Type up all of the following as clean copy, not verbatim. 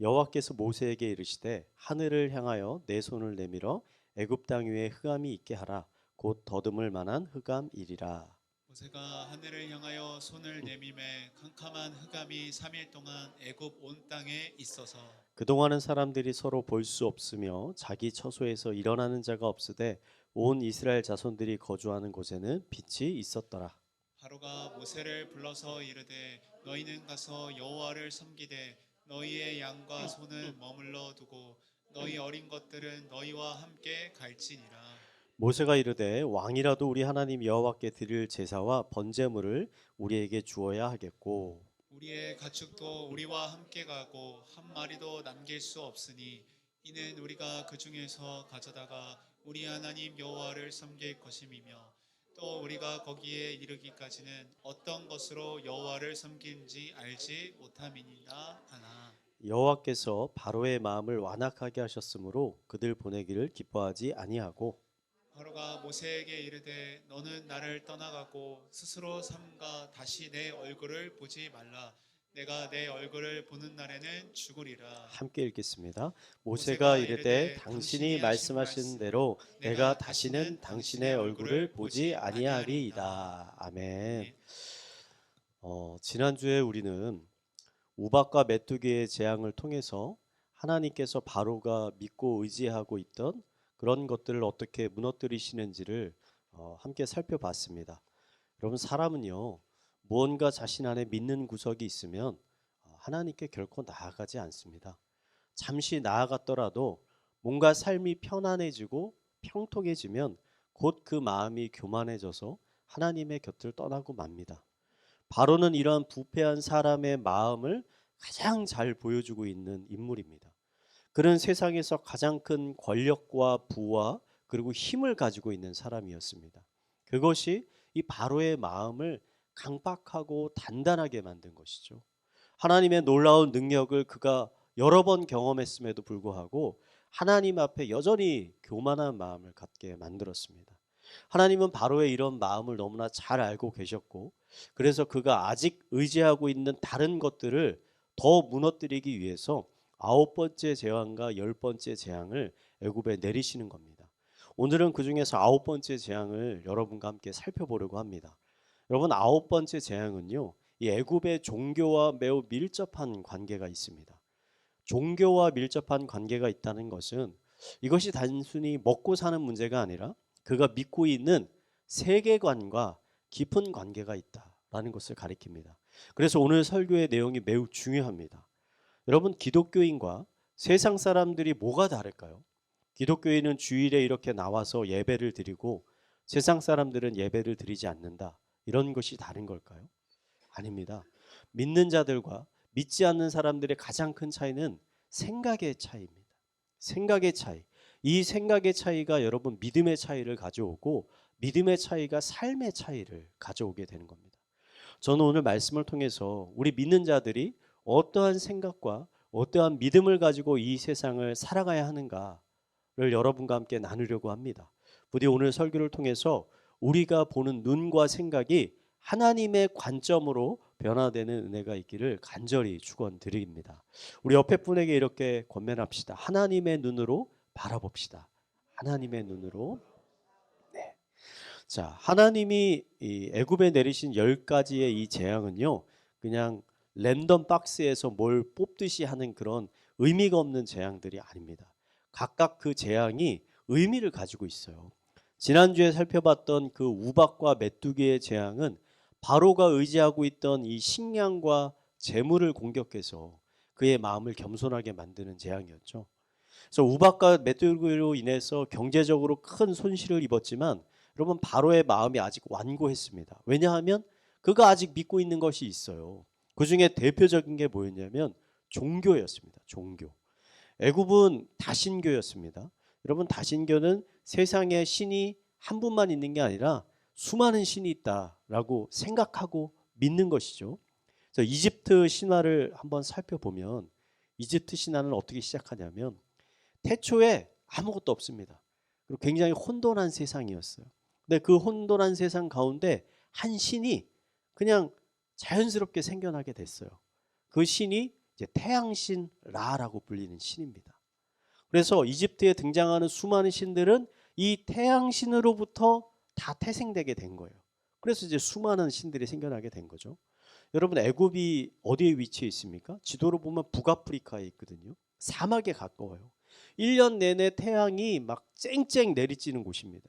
여호와께서 모세에게 이르시되 하늘을 향하여 내 손을 내밀어 애굽 땅 위에 흑암이 있게 하라. 곧 더듬을 만한 흑암이리라. 모세가 하늘을 향하여 손을 내밀매 캄캄한 흑암이 3일 동안 애굽 온 땅에 있어서 그동안은 사람들이 서로 볼 수 없으며 자기 처소에서 일어나는 자가 없으되 온 이스라엘 자손들이 거주하는 곳에는 빛이 있었더라. 바로가 모세를 불러서 이르되 너희는 가서 여호와를 섬기되 너희의 양과 소는 머물러 두고 너희 어린 것들은 너희와 함께 갈지니라. 모세가 이르되 왕이라도 우리 하나님 여호와께 드릴 제사와 번제물을 우리에게 주어야 하겠고 우리의 가축도 우리와 함께 가고 한 마리도 남길 수 없으니 이는 우리가 그 중에서 가져다가 우리 하나님 여호와를 섬길 것임이며 또 우리가 거기에 이르기까지는 어떤 것으로 여호와를 섬긴지 알지 못함이니라 하나. 여호와께서 바로의 마음을 완악하게 하셨으므로 그들 보내기를 기뻐하지 아니하고 바로가 모세에게 이르되 너는 나를 떠나가고 스스로 삼가 다시 내 얼굴을 보지 말라. 내가 내 얼굴을 보는 날에는 죽으리라. 함께 읽겠습니다. 모세가 이르되 당신이 말씀하신 대로 내가 다시는 당신의 얼굴을 보지 아니하리이다. 아멘. 지난주에 우리는 우박과 메뚜기의 재앙을 통해서 하나님께서 바로가 믿고 의지하고 있던 그런 것들을 어떻게 무너뜨리시는지를 함께 살펴봤습니다. 여러분, 사람은요, 무언가 자신 안에 믿는 구석이 있으면 하나님께 결코 나아가지 않습니다. 잠시 나아갔더라도 뭔가 삶이 편안해지고 평통해지면 곧 그 마음이 교만해져서 하나님의 곁을 떠나고 맙니다. 바로는 이러한 부패한 사람의 마음을 가장 잘 보여주고 있는 인물입니다. 그는 세상에서 가장 큰 권력과 부와 그리고 힘을 가지고 있는 사람이었습니다. 그것이 이 바로의 마음을 강박하고 단단하게 만든 것이죠. 하나님의 놀라운 능력을 그가 여러 번 경험했음에도 불구하고 하나님 앞에 여전히 교만한 마음을 갖게 만들었습니다. 하나님은 바로의 이런 마음을 너무나 잘 알고 계셨고 그래서 그가 아직 의지하고 있는 다른 것들을 더 무너뜨리기 위해서 9번째 재앙과 10번째 재앙을 애굽에 내리시는 겁니다. 오늘은 그 중에서 9번째 재앙을 여러분과 함께 살펴보려고 합니다. 여러분, 9번째 재앙은요, 이 애굽의 종교와 매우 밀접한 관계가 있습니다. 종교와 밀접한 관계가 있다는 것은 이것이 단순히 먹고 사는 문제가 아니라 그가 믿고 있는 세계관과 깊은 관계가 있다라는 것을 가리킵니다. 그래서 오늘 설교의 내용이 매우 중요합니다. 여러분, 기독교인과 세상 사람들이 뭐가 다를까요? 기독교인은 주일에 이렇게 나와서 예배를 드리고 세상 사람들은 예배를 드리지 않는다. 이런 것이 다른 걸까요? 아닙니다. 믿는 자들과 믿지 않는 사람들의 가장 큰 차이는 생각의 차이입니다. 생각의 차이. 이 생각의 차이가 여러분 믿음의 차이를 가져오고 믿음의 차이가 삶의 차이를 가져오게 되는 겁니다. 저는 오늘 말씀을 통해서 우리 믿는 자들이 어떠한 생각과 어떠한 믿음을 가지고 이 세상을 살아가야 하는가를 여러분과 함께 나누려고 합니다. 부디 오늘 설교를 통해서 우리가 보는 눈과 생각이 하나님의 관점으로 변화되는 은혜가 있기를 간절히 축원드립니다. 우리 옆에 분에게 이렇게 권면합시다. 하나님의 눈으로 바라봅시다. 하나님의 눈으로. 네. 자, 하나님이 이 애굽에 내리신 10가지의 이 재앙은요, 그냥 랜덤 박스에서 뭘 뽑듯이 하는 그런 의미가 없는 재앙들이 아닙니다. 각각 그 재앙이 의미를 가지고 있어요. 지난주에 살펴봤던 그 우박과 메뚜기의 재앙은 바로가 의지하고 있던 이 식량과 재물을 공격해서 그의 마음을 겸손하게 만드는 재앙이었죠. 그래서 우박과 메뚜기로 인해서 경제적으로 큰 손실을 입었지만 여러분, 바로의 마음이 아직 완고했습니다. 왜냐하면 그가 아직 믿고 있는 것이 있어요. 그 중에 대표적인 게 뭐였냐면 종교였습니다. 종교. 애굽은 다신교였습니다. 여러분, 다신교는 세상에 신이 한 분만 있는 게 아니라 수많은 신이 있다라고 생각하고 믿는 것이죠. 그래서 이집트 신화를 한번 살펴보면 이집트 신화는 어떻게 시작하냐면 태초에 아무것도 없습니다. 그리고 굉장히 혼돈한 세상이었어요. 근데 그 혼돈한 세상 가운데 한 신이 그냥 자연스럽게 생겨나게 됐어요. 그 신이 이제 태양신 라라고 불리는 신입니다. 그래서 이집트에 등장하는 수많은 신들은 이 태양신으로부터 다 태생되게 된 거예요. 그래서 이제 수많은 신들이 생겨나게 된 거죠. 여러분 애굽이 어디에 위치해 있습니까? 지도로 보면 북아프리카에 있거든요. 사막에 가까워요. 1년 내내 태양이 막 쨍쨍 내리쬐는 곳입니다.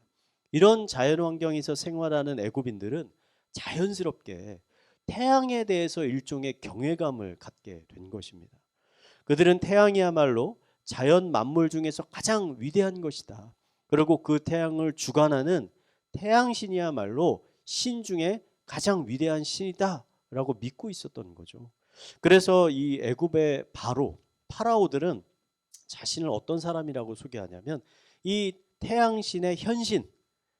이런 자연 환경에서 생활하는 애굽인들은 자연스럽게 태양에 대해서 일종의 경외감을 갖게 된 것입니다. 그들은 태양이야말로 자연 만물 중에서 가장 위대한 것이다. 그리고 그 태양을 주관하는 태양신이야말로 신 중에 가장 위대한 신이다 라고 믿고 있었던 거죠. 그래서 이 애굽의 파라오들은 자신을 어떤 사람이라고 소개하냐면 이 태양신의 현신,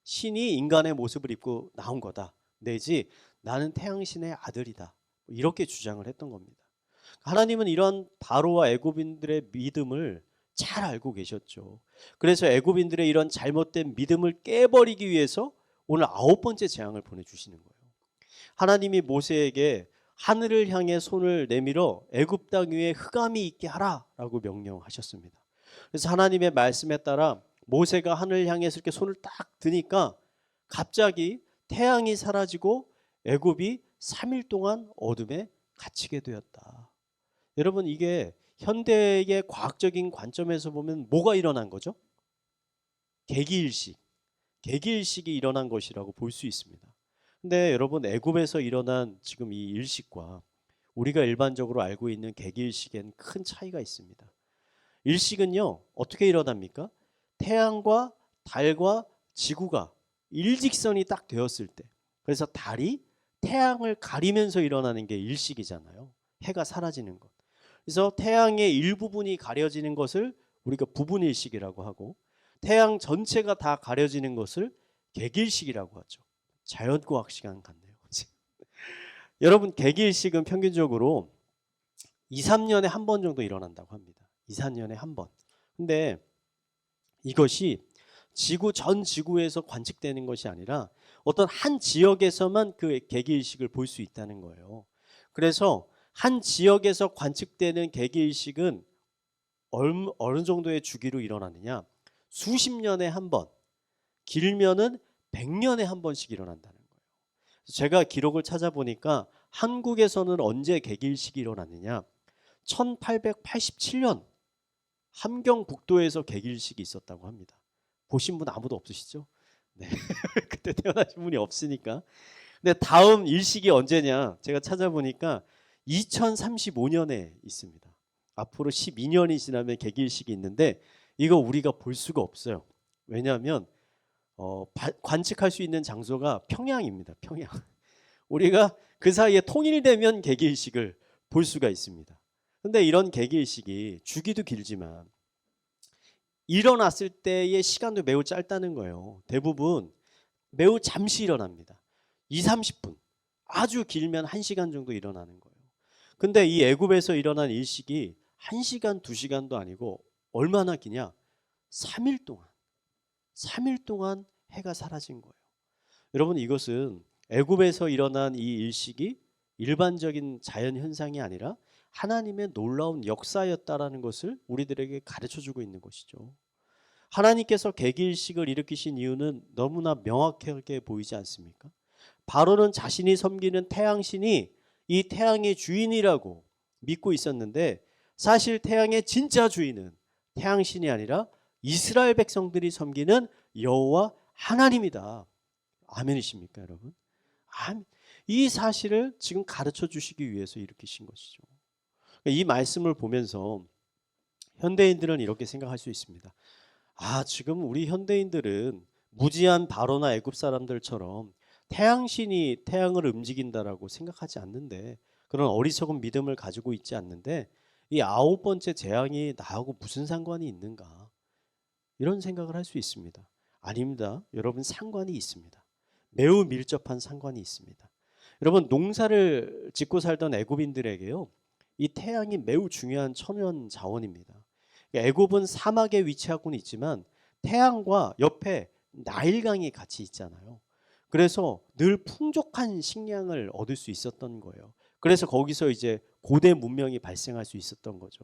신이 인간의 모습을 입고 나온 거다. 내지 나는 태양신의 아들이다. 이렇게 주장을 했던 겁니다. 하나님은 이런 바로와 애굽인들의 믿음을 잘 알고 계셨죠. 그래서 애굽인들의 이런 잘못된 믿음을 깨버리기 위해서 오늘 9번째 재앙을 보내주시는 거예요. 하나님이 모세에게 하늘을 향해 손을 내밀어 애굽 땅 위에 흑암이 있게 하라라고 명령하셨습니다. 그래서 하나님의 말씀에 따라 모세가 하늘을 향해서 이렇게 손을 딱 드니까 갑자기 태양이 사라지고 애굽이 3일 동안 어둠에 갇히게 되었다. 여러분 이게 현대의 과학적인 관점에서 보면 뭐가 일어난 거죠? 개기일식이 일어난 것이라고 볼 수 있습니다. 근데 여러분 애굽에서 일어난 지금 이 일식과 우리가 일반적으로 알고 있는 개기일식엔 큰 차이가 있습니다. 일식은요 어떻게 일어납니까? 태양과 달과 지구가 일직선이 딱 되었을 때, 그래서 달이 태양을 가리면서 일어나는 게 일식이잖아요. 해가 사라지는 것. 그래서 태양의 일부분이 가려지는 것을 우리가 부분일식이라고 하고, 태양 전체가 다 가려지는 것을 개기일식이라고 하죠. 자연과학 시간 같네요. 여러분 개기일식은 평균적으로 2, 3년에 한 번 정도 일어난다고 합니다. 2, 3년에 한 번. 근데 이것이 지구 전 지구에서 관측되는 것이 아니라 어떤 한 지역에서만 그 개기일식을 볼 수 있다는 거예요. 그래서 한 지역에서 관측되는 개기일식은 어느 정도의 주기로 일어나느냐? 수십 년에 한 번, 길면은 100년에 한 번씩 일어난다는 거예요. 제가 기록을 찾아보니까 한국에서는 언제 개기일식이 일어났느냐? 1887년 함경북도에서 개기일식이 있었다고 합니다. 보신 분 아무도 없으시죠? 네. 그때 태어나신 분이 없으니까. 근데 다음 일식이 언제냐? 제가 찾아보니까 2035년에 있습니다. 앞으로 12년이 지나면 개기일식이 있는데 이거 우리가 볼 수가 없어요. 왜냐하면 관측할 수 있는 장소가 평양입니다. 평양. 우리가 그 사이에 통일되면 개기일식을 볼 수가 있습니다. 근데 이런 개기일식이 주기도 길지만 일어났을 때의 시간도 매우 짧다는 거예요. 대부분 매우 잠시 일어납니다. 2, 30분. 아주 길면 1시간 정도 일어나는 거예요. 근데 이 애굽에서 일어난 일식이 1시간, 2시간도 아니고 얼마나 기냐? 3일 동안. 3일 동안 해가 사라진 거예요. 여러분 이것은 애굽에서 일어난 이 일식이 일반적인 자연 현상이 아니라 하나님의 놀라운 역사였다라는 것을 우리들에게 가르쳐주고 있는 것이죠. 하나님께서 개기일식을 일으키신 이유는 너무나 명확하게 보이지 않습니까? 바로는 자신이 섬기는 태양신이 이 태양의 주인이라고 믿고 있었는데 사실 태양의 진짜 주인은 태양신이 아니라 이스라엘 백성들이 섬기는 여호와 하나님이다. 아멘이십니까 여러분? 아멘. 이 사실을 지금 가르쳐 주시기 위해서 일으키신 것이죠. 이 말씀을 보면서 현대인들은 이렇게 생각할 수 있습니다. 지금 우리 현대인들은 무지한 바로나 애굽 사람들처럼 태양신이 태양을 움직인다라고 생각하지 않는데, 그런 어리석은 믿음을 가지고 있지 않는데 이 9번째 재앙이 나하고 무슨 상관이 있는가, 이런 생각을 할 수 있습니다. 아닙니다. 여러분 상관이 있습니다. 매우 밀접한 상관이 있습니다. 여러분 농사를 짓고 살던 애굽인들에게요, 이 태양이 매우 중요한 천연 자원입니다. 애굽은 사막에 위치하고는 있지만 태양과 옆에 나일강이 같이 있잖아요. 그래서 늘 풍족한 식량을 얻을 수 있었던 거예요. 그래서 거기서 이제 고대 문명이 발생할 수 있었던 거죠.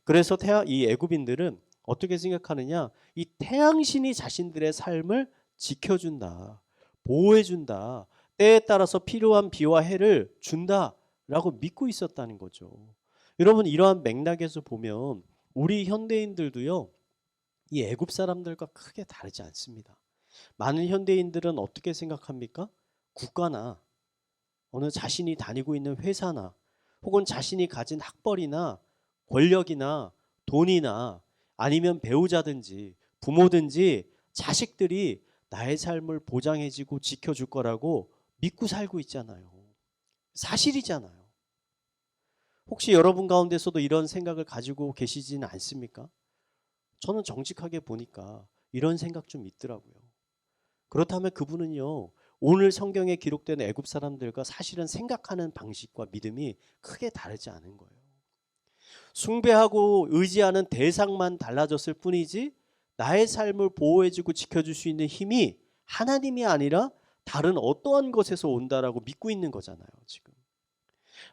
그래서 이 애굽인들은 어떻게 생각하느냐? 이 태양신이 자신들의 삶을 지켜준다, 보호해준다, 때에 따라서 필요한 비와 해를 준다라고 믿고 있었다는 거죠. 여러분, 이러한 맥락에서 보면 우리 현대인들도요, 이 애굽 사람들과 크게 다르지 않습니다. 많은 현대인들은 어떻게 생각합니까? 국가나 어느 자신이 다니고 있는 회사나 혹은 자신이 가진 학벌이나 권력이나 돈이나 아니면 배우자든지 부모든지 자식들이 나의 삶을 보장해주고 지켜줄 거라고 믿고 살고 있잖아요. 사실이잖아요. 혹시 여러분 가운데서도 이런 생각을 가지고 계시지는 않습니까? 저는 정직하게 보니까 이런 생각 좀 있더라고요. 그렇다면 그분은요, 오늘 성경에 기록된 애굽 사람들과 사실은 생각하는 방식과 믿음이 크게 다르지 않은 거예요. 숭배하고 의지하는 대상만 달라졌을 뿐이지 나의 삶을 보호해주고 지켜줄 수 있는 힘이 하나님이 아니라 다른 어떠한 것에서 온다라고 믿고 있는 거잖아요, 지금.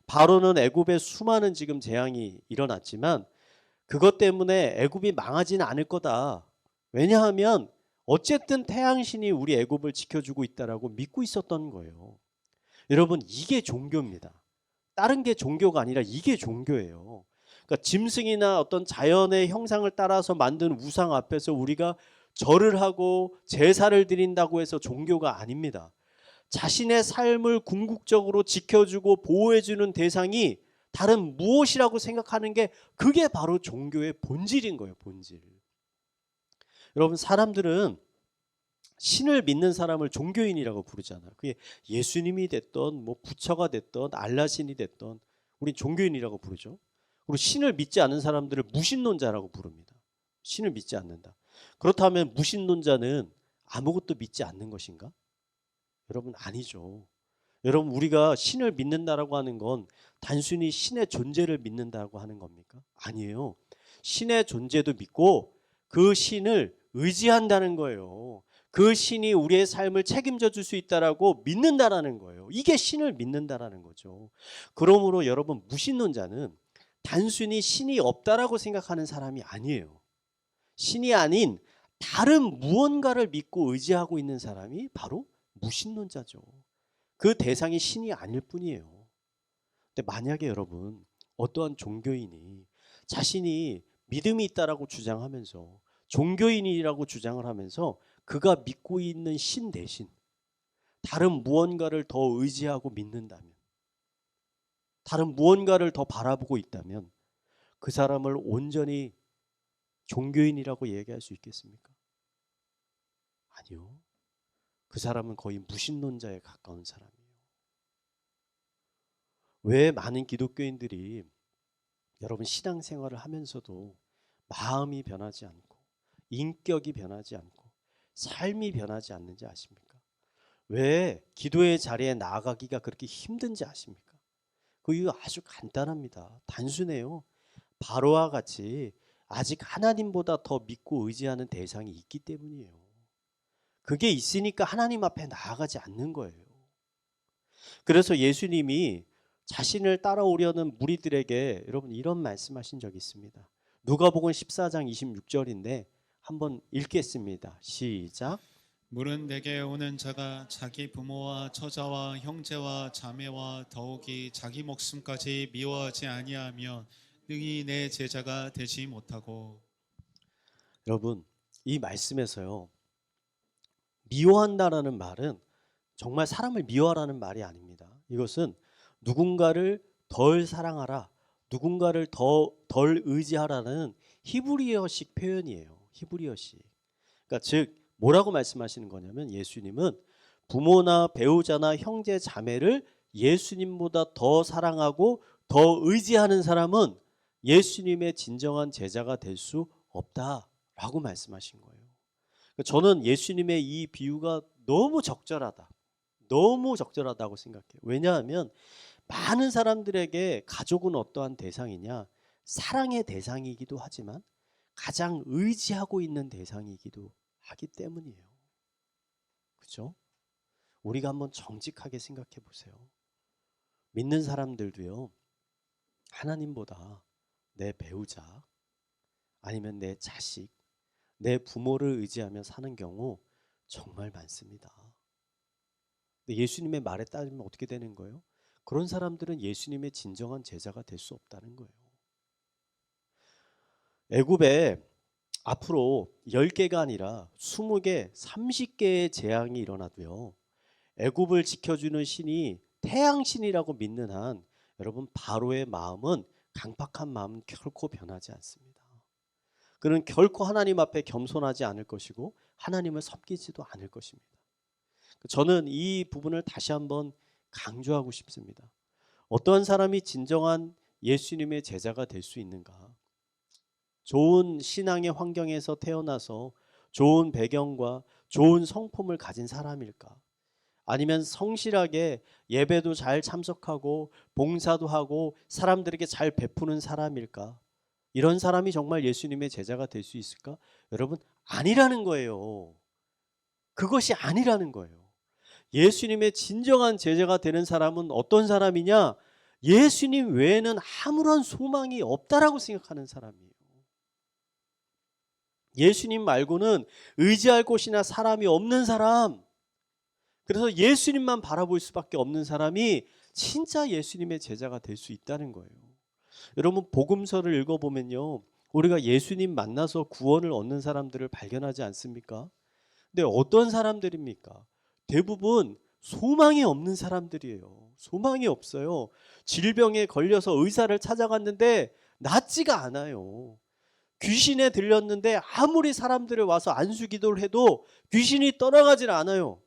바로는 애굽에 수많은 지금 재앙이 일어났지만 그것 때문에 애굽이 망하지는 않을 거다. 왜냐하면 어쨌든 태양신이 우리 애굽을 지켜주고 있다라고 믿고 있었던 거예요. 여러분, 이게 종교입니다. 다른 게 종교가 아니라 이게 종교예요. 그러니까 짐승이나 어떤 자연의 형상을 따라서 만든 우상 앞에서 우리가 절을 하고 제사를 드린다고 해서 종교가 아닙니다. 자신의 삶을 궁극적으로 지켜주고 보호해주는 대상이 다른 무엇이라고 생각하는 게 그게 바로 종교의 본질인 거예요, 본질. 여러분, 사람들은 신을 믿는 사람을 종교인이라고 부르잖아요. 그게 예수님이 됐던 뭐 부처가 됐던 알라신이 됐던 우린 종교인이라고 부르죠. 그리고 신을 믿지 않는 사람들을 무신론자라고 부릅니다. 신을 믿지 않는다. 그렇다면 무신론자는 아무것도 믿지 않는 것인가? 여러분, 아니죠. 여러분, 우리가 신을 믿는다라고 하는 건 단순히 신의 존재를 믿는다고 하는 겁니까? 아니에요. 신의 존재도 믿고 그 신을 의지한다는 거예요. 그 신이 우리의 삶을 책임져 줄 수 있다라고 믿는다라는 거예요. 이게 신을 믿는다라는 거죠. 그러므로 여러분, 무신론자는 단순히 신이 없다라고 생각하는 사람이 아니에요. 신이 아닌 다른 무언가를 믿고 의지하고 있는 사람이 바로 무신론자죠. 그 대상이 신이 아닐 뿐이에요. 근데 만약에 여러분, 어떠한 종교인이 자신이 믿음이 있다라고 주장하면서 종교인이라고 주장을 하면서 그가 믿고 있는 신 대신 다른 무언가를 더 의지하고 믿는다면, 다른 무언가를 더 바라보고 있다면 그 사람을 온전히 종교인이라고 얘기할 수 있겠습니까? 아니요. 그 사람은 거의 무신론자에 가까운 사람이에요. 왜 많은 기독교인들이 여러분 신앙생활을 하면서도 마음이 변하지 않고 인격이 변하지 않고 삶이 변하지 않는지 아십니까? 왜 기도의 자리에 나아가기가 그렇게 힘든지 아십니까? 그 이유 아주 간단합니다. 단순해요. 바로와 같이 아직 하나님보다 더 믿고 의지하는 대상이 있기 때문이에요. 그게 있으니까 하나님 앞에 나아가지 않는 거예요. 그래서 예수님이 자신을 따라오려는 무리들에게 여러분 이런 말씀하신 적이 있습니다. 누가복음 14장 26절인데 한번 읽겠습니다. 시작. 물은 내게 오는 자가 자기 부모와 처자와 형제와 자매와 더욱이 자기 목숨까지 미워하지 아니하면 능히 내 제자가 되지 못하고. 여러분, 이 말씀에서요, 미워한다라는 말은 정말 사람을 미워하라는 말이 아닙니다. 이것은 누군가를 덜 사랑하라, 누군가를 덜 의지하라는 히브리어식 표현이에요. 히브리어식. 그러니까 즉 뭐라고 말씀하시는 거냐면 예수님은 부모나 배우자나 형제 자매를 예수님보다 더 사랑하고 더 의지하는 사람은 예수님의 진정한 제자가 될 수 없다라고 말씀하신 거예요. 저는 예수님의 이 비유가 너무 적절하다. 너무 적절하다고 생각해요. 왜냐하면 많은 사람들에게 가족은 어떠한 대상이냐? 사랑의 대상이기도 하지만 가장 의지하고 있는 대상이기도 하기 때문이에요. 그렇죠? 우리가 한번 정직하게 생각해 보세요. 믿는 사람들도요, 하나님보다 내 배우자, 아니면 내 자식, 내 부모를 의지하며 사는 경우 정말 많습니다. 근데 예수님의 말에 따르면 어떻게 되는 거예요? 그런 사람들은 예수님의 진정한 제자가 될 수 없다는 거예요. 애굽에 앞으로 10개가 아니라 20개, 30개의 재앙이 일어나도요, 애굽을 지켜주는 신이 태양신이라고 믿는 한 여러분 바로의 마음은, 강팍한 마음은 결코 변하지 않습니다. 그는 결코 하나님 앞에 겸손하지 않을 것이고 하나님을 섬기지도 않을 것입니다. 저는 이 부분을 다시 한번 강조하고 싶습니다. 어떠한 사람이 진정한 예수님의 제자가 될 수 있는가? 좋은 신앙의 환경에서 태어나서 좋은 배경과 좋은 성품을 가진 사람일까? 아니면 성실하게 예배도 잘 참석하고 봉사도 하고 사람들에게 잘 베푸는 사람일까? 이런 사람이 정말 예수님의 제자가 될 수 있을까? 여러분, 아니라는 거예요. 그것이 아니라는 거예요. 예수님의 진정한 제자가 되는 사람은 어떤 사람이냐? 예수님 외에는 아무런 소망이 없다라고 생각하는 사람이에요. 예수님 말고는 의지할 곳이나 사람이 없는 사람, 그래서 예수님만 바라볼 수밖에 없는 사람이 진짜 예수님의 제자가 될 수 있다는 거예요. 여러분, 복음서를 읽어보면요, 우리가 예수님 만나서 구원을 얻는 사람들을 발견하지 않습니까? 근데 어떤 사람들입니까? 대부분 소망이 없는 사람들이에요. 소망이 없어요. 질병에 걸려서 의사를 찾아갔는데 낫지가 않아요. 귀신에 들렸는데 아무리 사람들이 와서 안수기도를 해도 귀신이 떠나가질 않아요.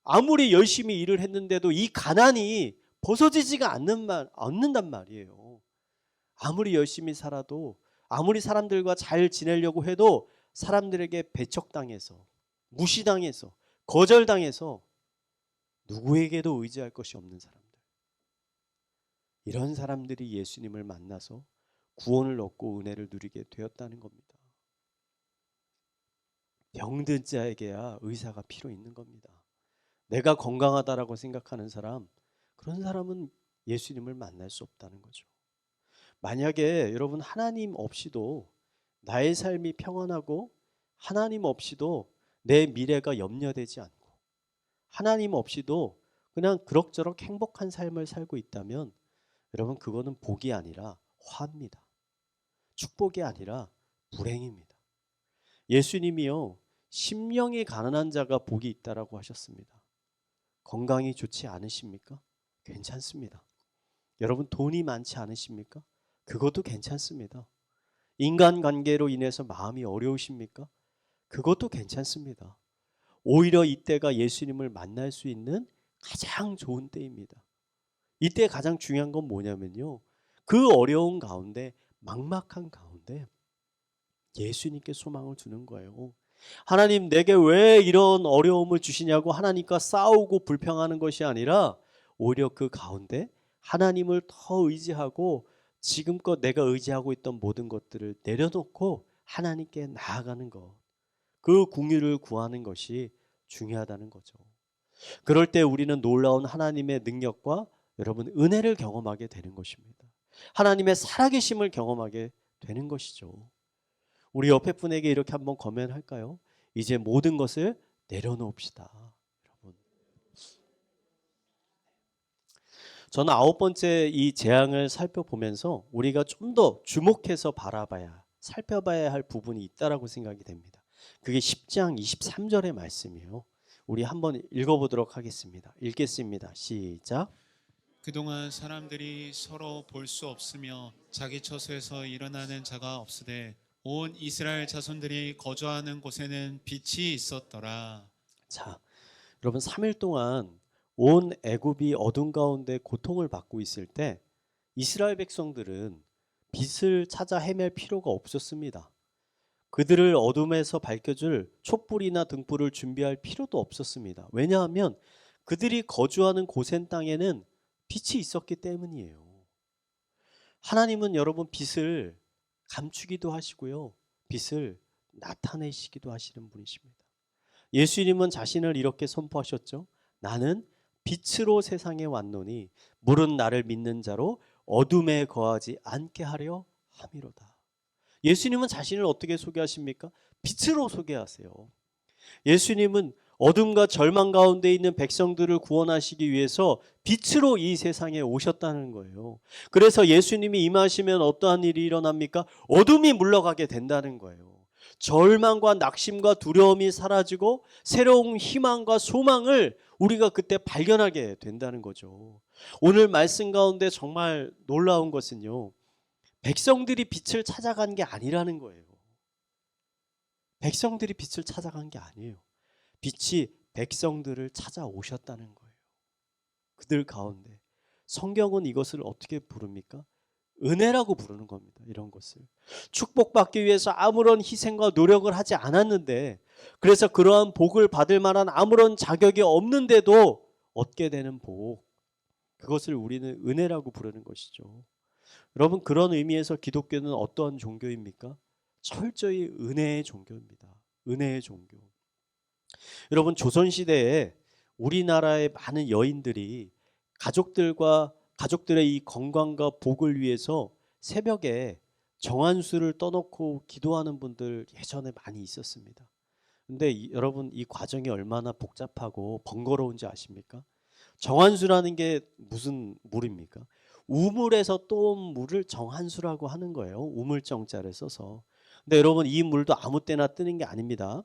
아무리 열심히 일을 했는데도 이 가난이 벗어지지가 않는단 말이에요. 아무리 열심히 살아도, 아무리 사람들과 잘 지내려고 해도 사람들에게 배척당해서, 무시당해서, 거절당해서 누구에게도 의지할 것이 없는 사람들, 이런 사람들이 예수님을 만나서 구원을 얻고 은혜를 누리게 되었다는 겁니다. 병든 자에게야 의사가 필요 있는 겁니다. 내가 건강하다라고 생각하는 사람, 그런 사람은 예수님을 만날 수 없다는 거죠. 만약에 여러분 하나님 없이도 나의 삶이 평안하고, 하나님 없이도 내 미래가 염려되지 않고, 하나님 없이도 그냥 그럭저럭 행복한 삶을 살고 있다면 여러분, 그거는 복이 아니라 화입니다. 축복이 아니라 불행입니다. 예수님이요, 심령이 가난한 자가 복이 있다라고 하셨습니다. 건강이 좋지 않으십니까? 괜찮습니다. 여러분, 돈이 많지 않으십니까? 그것도 괜찮습니다. 인간관계로 인해서 마음이 어려우십니까? 그것도 괜찮습니다. 오히려 이때가 예수님을 만날 수 있는 가장 좋은 때입니다. 이때 가장 중요한 건 뭐냐면요, 그 어려운 가운데, 막막한 가운데 예수님께 소망을 두는 거예요. 하나님, 내게 왜 이런 어려움을 주시냐고 하나님과 싸우고 불평하는 것이 아니라 오히려 그 가운데 하나님을 더 의지하고 지금껏 내가 의지하고 있던 모든 것들을 내려놓고 하나님께 나아가는 것, 그 긍휼을 구하는 것이 중요하다는 거죠. 그럴 때 우리는 놀라운 하나님의 능력과 여러분 은혜를 경험하게 되는 것입니다. 하나님의 살아계심을 경험하게 되는 것이죠. 우리 옆에 분에게 이렇게 한번 권면할까요? 이제 모든 것을 내려놓읍시다. 여러분, 저는 9번째 이 재앙을 살펴보면서 우리가 좀 더 주목해서 살펴봐야 할 부분이 있다라고 생각이 됩니다. 그게 10장 23절의 말씀이에요. 우리 한번 읽어보도록 하겠습니다. 읽겠습니다. 시작. 그동안 사람들이 서로 볼 수 없으며 자기 처소에서 일어나는 자가 없으되 온 이스라엘 자손들이 거주하는 곳에는 빛이 있었더라. 자, 여러분, 3일 동안 온 애굽이 어둠 가운데 고통을 받고 있을 때 이스라엘 백성들은 빛을 찾아 헤맬 필요가 없었습니다. 그들을 어둠에서 밝혀줄 촛불이나 등불을 준비할 필요도 없었습니다. 왜냐하면 그들이 거주하는 고센 땅에는 빛이 있었기 때문이에요. 하나님은 여러분 빛을 감추기도 하시고요, 빛을 나타내시기도 하시는 분이십니다. 예수님은 자신을 이렇게 선포하셨죠. 나는 빛으로 세상에 왔노니 물은 나를 믿는 자로 어둠에 거하지 않게 하려 함이로다. 예수님은 자신을 어떻게 소개하십니까? 빛으로 소개하세요. 예수님은 어둠과 절망 가운데 있는 백성들을 구원하시기 위해서 빛으로 이 세상에 오셨다는 거예요. 그래서 예수님이 임하시면 어떠한 일이 일어납니까? 어둠이 물러가게 된다는 거예요. 절망과 낙심과 두려움이 사라지고 새로운 희망과 소망을 우리가 그때 발견하게 된다는 거죠. 오늘 말씀 가운데 정말 놀라운 것은요, 백성들이 빛을 찾아간 게 아니라는 거예요. 백성들이 빛을 찾아간 게 아니에요. 빛이 백성들을 찾아오셨다는 거예요. 그들 가운데. 성경은 이것을 어떻게 부릅니까? 은혜라고 부르는 겁니다. 이런 것을. 축복받기 위해서 아무런 희생과 노력을 하지 않았는데, 그래서 그러한 복을 받을 만한 아무런 자격이 없는데도 얻게 되는 복. 그것을 우리는 은혜라고 부르는 것이죠. 여러분, 그런 의미에서 기독교는 어떠한 종교입니까? 철저히 은혜의 종교입니다. 은혜의 종교. 여러분, 조선시대에 우리나라의 많은 여인들이 가족들의 이 건강과 복을 위해서 새벽에 정한수를 떠놓고 기도하는 분들 예전에 많이 있었습니다. 근데 여러분, 이 과정이 얼마나 복잡하고 번거로운지 아십니까? 정한수라는 게 무슨 물입니까? 우물에서 떠온 물을 정한수라고 하는 거예요. 우물정자를 써서. 근데 여러분, 이 물도 아무 때나 뜨는 게 아닙니다.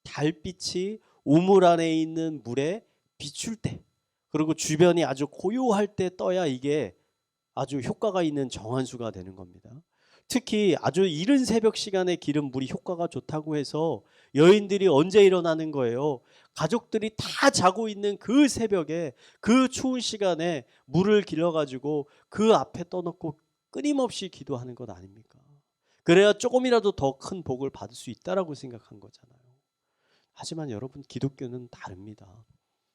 달빛이 우물 안에 있는 물에 비출 때, 그리고 주변이 아주 고요할 때 떠야 이게 아주 효과가 있는 정한수가 되는 겁니다. 특히 아주 이른 새벽 시간에 기른 물이 효과가 좋다고 해서 여인들이 언제 일어나는 거예요? 가족들이 다 자고 있는 그 새벽에, 그 추운 시간에 물을 길러가지고 그 앞에 떠놓고 끊임없이 기도하는 것 아닙니까? 그래야 조금이라도 더 큰 복을 받을 수 있다라고 생각한 거잖아요. 하지만 여러분, 기독교는 다릅니다.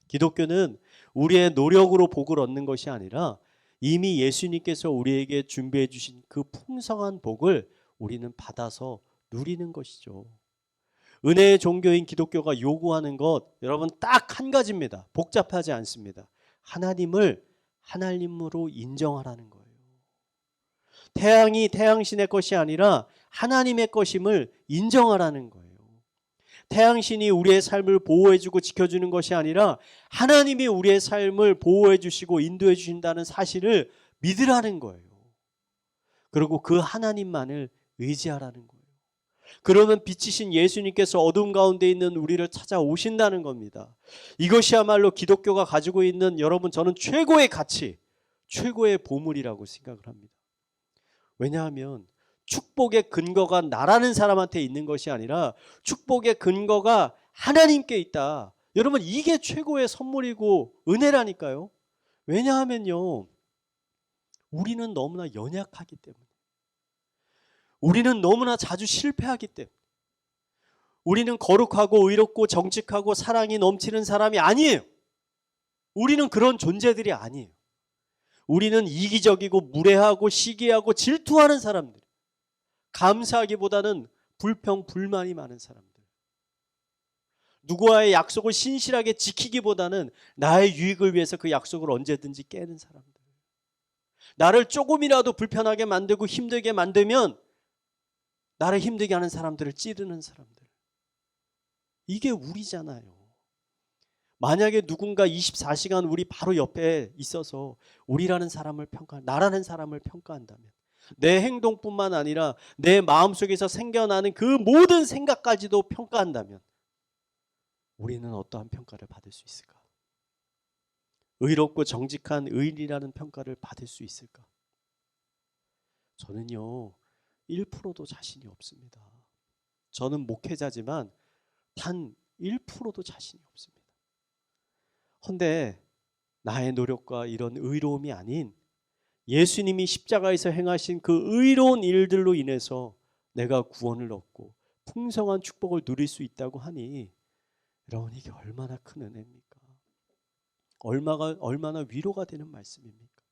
기독교는 우리의 노력으로 복을 얻는 것이 아니라 이미 예수님께서 우리에게 준비해 주신 그 풍성한 복을 우리는 받아서 누리는 것이죠. 은혜의 종교인 기독교가 요구하는 것, 여러분, 딱 한 가지입니다. 복잡하지 않습니다. 하나님을 하나님으로 인정하라는 거예요. 태양이 태양신의 것이 아니라 하나님의 것임을 인정하라는 거예요. 태양신이 우리의 삶을 보호해주고 지켜주는 것이 아니라 하나님이 우리의 삶을 보호해주시고 인도해 주신다는 사실을 믿으라는 거예요. 그리고 그 하나님만을 의지하라는 거예요. 그러면 빛이신 예수님께서 어둠 가운데 있는 우리를 찾아오신다는 겁니다. 이것이야말로 기독교가 가지고 있는, 여러분, 저는 최고의 가치, 최고의 보물이라고 생각을 합니다. 왜냐하면 축복의 근거가 나라는 사람한테 있는 것이 아니라 축복의 근거가 하나님께 있다. 여러분, 이게 최고의 선물이고 은혜라니까요. 왜냐하면요, 우리는 너무나 연약하기 때문에, 우리는 너무나 자주 실패하기 때문에, 우리는 거룩하고 의롭고 정직하고 사랑이 넘치는 사람이 아니에요. 우리는 그런 존재들이 아니에요. 우리는 이기적이고 무례하고 시기하고 질투하는 사람들, 감사하기보다는 불평, 불만이 많은 사람들, 누구와의 약속을 신실하게 지키기보다는 나의 유익을 위해서 그 약속을 언제든지 깨는 사람들, 나를 조금이라도 불편하게 만들고 힘들게 만들면 나를 힘들게 하는 사람들을 찌르는 사람들, 이게 우리잖아요. 만약에 누군가 24시간 우리 바로 옆에 있어서 우리라는 사람을 나라는 사람을 평가한다면, 내 행동뿐만 아니라 내 마음속에서 생겨나는 그 모든 생각까지도 평가한다면 우리는 어떠한 평가를 받을 수 있을까? 의롭고 정직한 의인이라는 평가를 받을 수 있을까? 저는요, 1%도 자신이 없습니다. 저는 목회자지만 단 1%도 자신이 없습니다. 헌데 나의 노력과 이런 의로움이 아닌 예수님이 십자가에서 행하신 그 의로운 일들로 인해서 내가 구원을 얻고 풍성한 축복을 누릴 수 있다고 하니, 여러분, 이게 얼마나 큰 은혜입니까? 얼마나 위로가 되는 말씀입니까?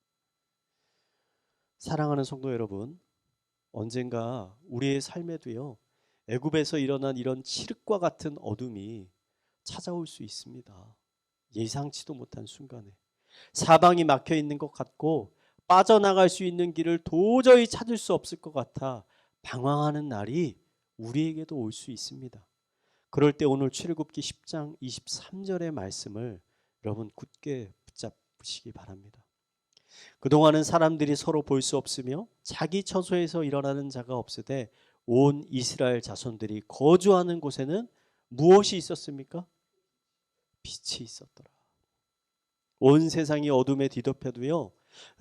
사랑하는 성도 여러분, 언젠가 우리의 삶에도요, 애굽에서 일어난 이런 칠흑과 같은 어둠이 찾아올 수 있습니다. 예상치도 못한 순간에 사방이 막혀 있는 것 같고 빠져나갈 수 있는 길을 도저히 찾을 수 없을 것 같아 방황하는 날이 우리에게도 올 수 있습니다. 그럴 때 오늘 출애굽기 10장 23절의 말씀을 여러분 굳게 붙잡으시기 바랍니다. 그동안은 사람들이 서로 볼 수 없으며 자기 처소에서 일어나는 자가 없으되 온 이스라엘 자손들이 거주하는 곳에는 무엇이 있었습니까? 빛이 있었더라. 온 세상이 어둠에 뒤덮여도요,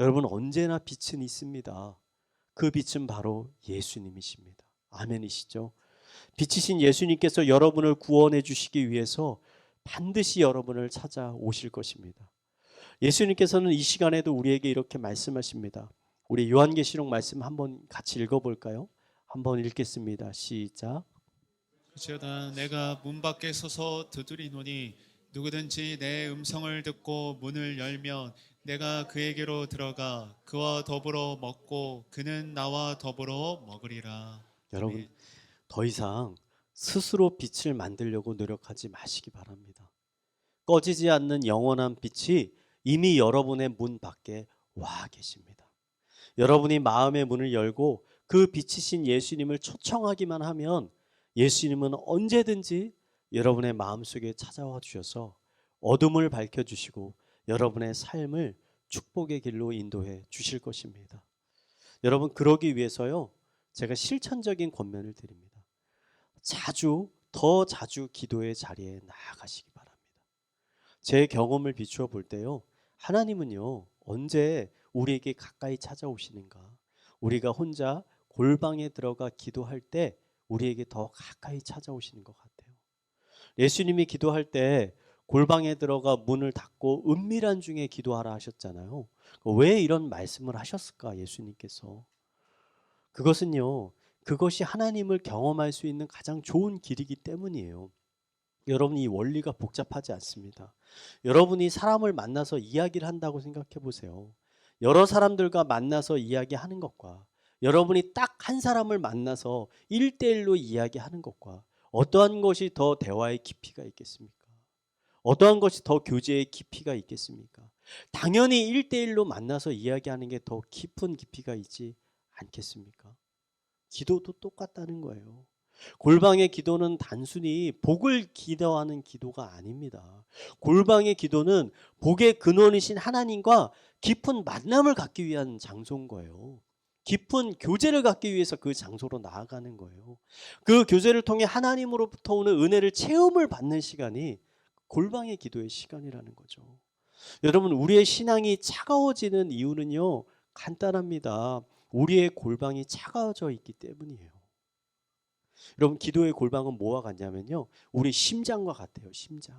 여러분 언제나 빛은 있습니다. 그 빛은 바로 예수님이십니다. 아멘이시죠? 빛이신 예수님께서 여러분을 구원해 주시기 위해서 반드시 여러분을 찾아오실 것입니다. 예수님께서는 이 시간에도 우리에게 이렇게 말씀하십니다. 우리 요한계시록 말씀 한번 같이 읽어볼까요? 한번 읽겠습니다. 시작. 그러나 내가 문 밖에 서서 두드리노니 누구든지 내 음성을 듣고 문을 열면 내가 그에게로 들어가 그와 더불어 먹고 그는 나와 더불어 먹으리라. 여러분 아멘. 더 이상 스스로 빛을 만들려고 노력하지 마시기 바랍니다. 꺼지지 않는 영원한 빛이 이미 여러분의 문 밖에 와 계십니다. 여러분이 마음의 문을 열고 그 빛이신 예수님을 초청하기만 하면 예수님은 언제든지 여러분의 마음속에 찾아와 주셔서 어둠을 밝혀주시고 여러분의 삶을 축복의 길로 인도해 주실 것입니다. 여러분 그러기 위해서요, 제가 실천적인 권면을 드립니다. 더 자주 기도의 자리에 나아가시기 바랍니다. 제 경험을 비추어 볼 때요, 하나님은요 언제 우리에게 가까이 찾아오시는가? 우리가 혼자 골방에 들어가 기도할 때 우리에게 더 가까이 찾아오시는 것 같아요. 예수님이 기도할 때 골방에 들어가 문을 닫고 은밀한 중에 기도하라 하셨잖아요. 왜 이런 말씀을 하셨을까 예수님께서? 그것이 하나님을 경험할 수 있는 가장 좋은 길이기 때문이에요. 여러분 이 원리가 복잡하지 않습니다. 여러분이 사람을 만나서 이야기를 한다고 생각해 보세요. 여러 사람들과 만나서 이야기하는 것과 여러분이 딱 한 사람을 만나서 1대1로 이야기하는 것과 어떠한 것이 더 대화의 깊이가 있겠습니까? 어떠한 것이 더 교제의 깊이가 있겠습니까? 당연히 1대1로 만나서 이야기하는 게 더 깊은 깊이가 있지 않겠습니까? 기도도 똑같다는 거예요. 골방의 기도는 단순히 복을 기도하는 기도가 아닙니다. 골방의 기도는 복의 근원이신 하나님과 깊은 만남을 갖기 위한 장소인 거예요. 깊은 교제를 갖기 위해서 그 장소로 나아가는 거예요. 그 교제를 통해 하나님으로부터 오는 은혜를 체험을 받는 시간이 골방의 기도의 시간이라는 거죠. 여러분 우리의 신앙이 차가워지는 이유는요 간단합니다. 우리의 골방이 차가워져 있기 때문이에요. 여러분 기도의 골방은 뭐와 같냐면요 우리 심장과 같아요. 심장.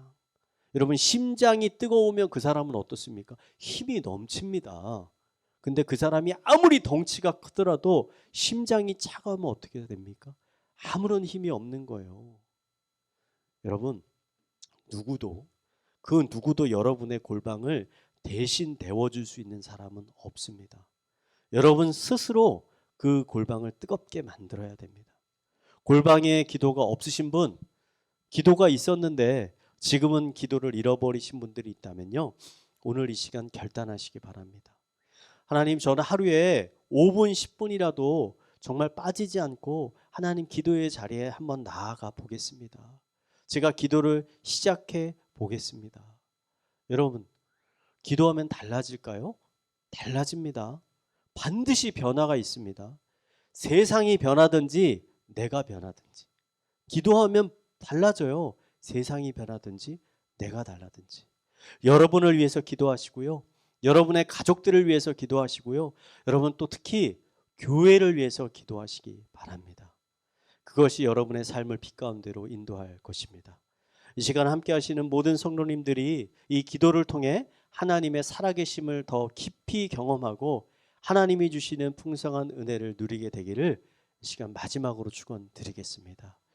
여러분 심장이 뜨거우면 그 사람은 어떻습니까? 힘이 넘칩니다. 근데 그 사람이 아무리 덩치가 크더라도 심장이 차가우면 어떻게 됩니까? 아무런 힘이 없는 거예요. 여러분 그 누구도 여러분의 골방을 대신 데워줄 수 있는 사람은 없습니다. 여러분 스스로 그 골방을 뜨겁게 만들어야 됩니다. 골방에 기도가 없으신 분, 기도가 있었는데 지금은 기도를 잃어버리신 분들이 있다면요. 오늘 이 시간 결단하시기 바랍니다. 하나님 저는 하루에 5분 10분이라도 정말 빠지지 않고 하나님 기도의 자리에 한번 나아가 보겠습니다. 제가 기도를 시작해 보겠습니다. 여러분 기도하면 달라질까요? 달라집니다. 반드시 변화가 있습니다. 세상이 변하든지 내가 변하든지 기도하면 달라져요. 세상이 변하든지 내가 달라든지. 여러분을 위해서 기도하시고요. 여러분의 가족들을 위해서 기도하시고요. 여러분 또 특히 교회를 위해서 기도하시기 바랍니다. 그것이 여러분의 삶을 빛 가운데로 인도할 것입니다. 이 시간 함께 하시는 모든 성도님들이 이 기도를 통해 하나님의 살아계심을 더 깊이 경험하고 하나님이 주시는 풍성한 은혜를 누리게 되기를 이 시간 마지막으로 축원드리겠습니다.